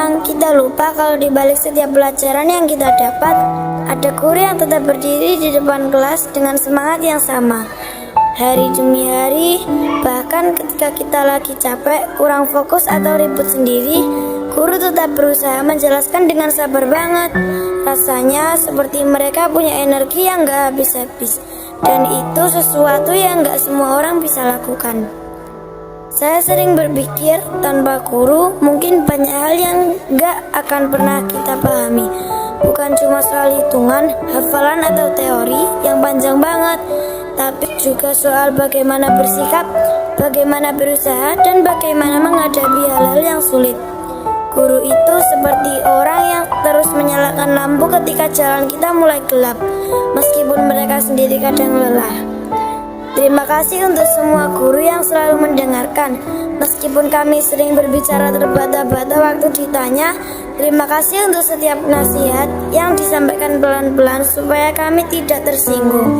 Terkadang kita lupa kalau di balik setiap pelajaran yang kita dapat, ada guru yang tetap berdiri di depan kelas dengan semangat yang sama. Hari demi hari, bahkan ketika kita lagi capek, kurang fokus atau ribut sendiri, guru tetap berusaha menjelaskan dengan sabar banget. Rasanya seperti mereka punya energi yang gak habis-habis, dan itu sesuatu yang gak semua orang bisa lakukan. Saya sering berpikir, tanpa guru mungkin banyak hal yang gak akan pernah kita pahami. Bukan cuma soal hitungan, hafalan atau teori yang panjang banget, tapi juga soal bagaimana bersikap, bagaimana berusaha, dan bagaimana menghadapi hal-hal yang sulit. Guru itu seperti orang yang terus menyalakan lampu ketika jalan kita mulai gelap, meskipun mereka sendiri kadang lelah. Terima kasih untuk semua guru yang selalu mendengarkan. Meskipun kami sering berbicara terbata-bata waktu ditanya, terima kasih untuk setiap nasihat yang disampaikan pelan-pelan supaya kami tidak tersinggung.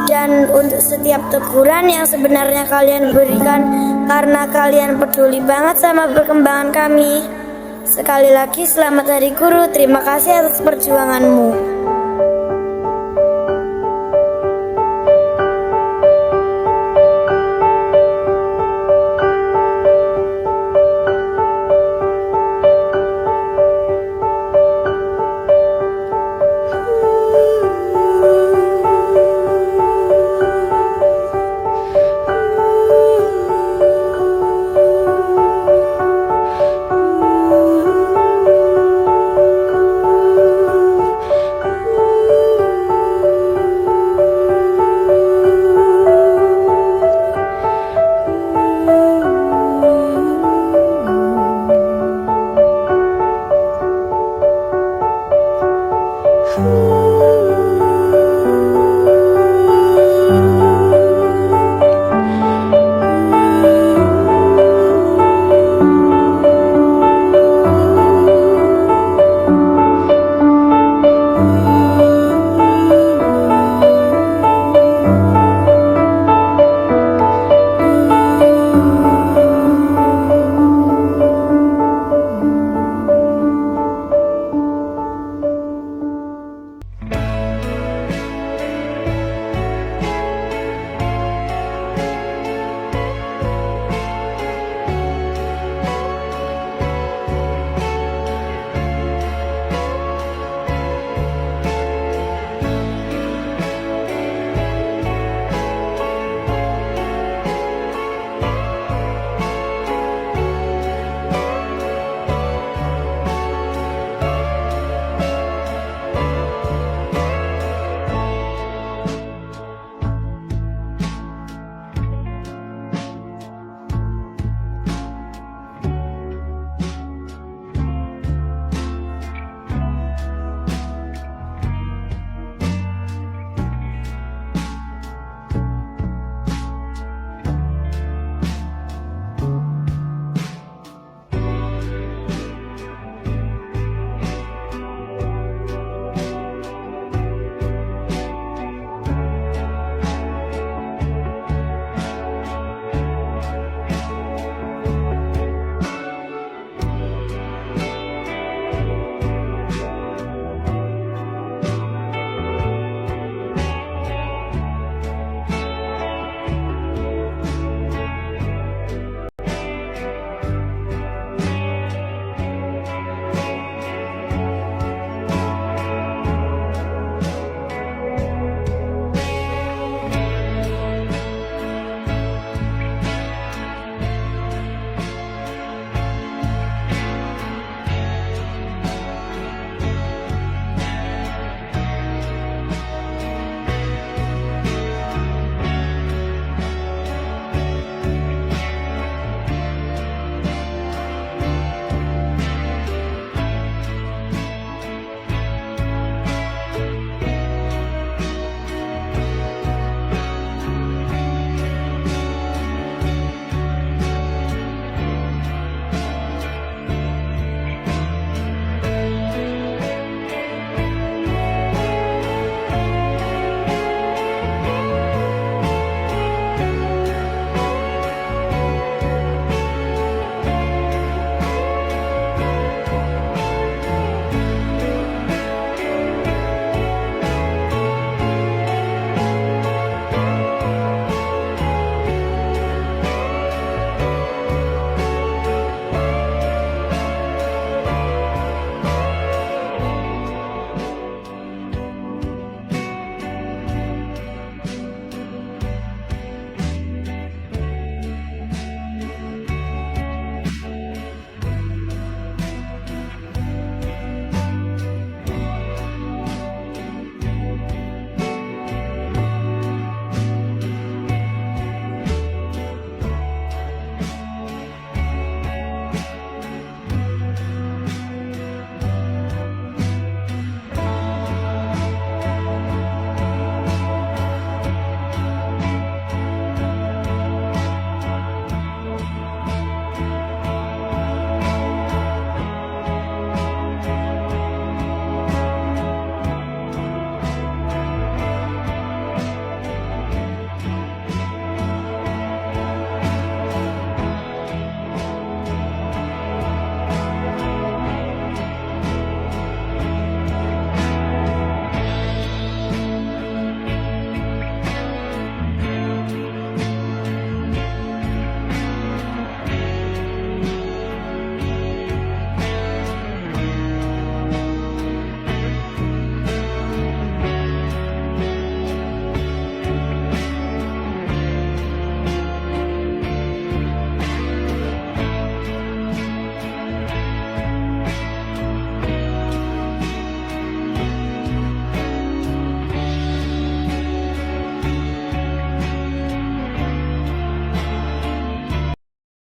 Dan untuk setiap teguran yang sebenarnya kalian berikan karena kalian peduli banget sama perkembangan kami. Sekali lagi selamat Hari Guru, terima kasih atas perjuanganmu.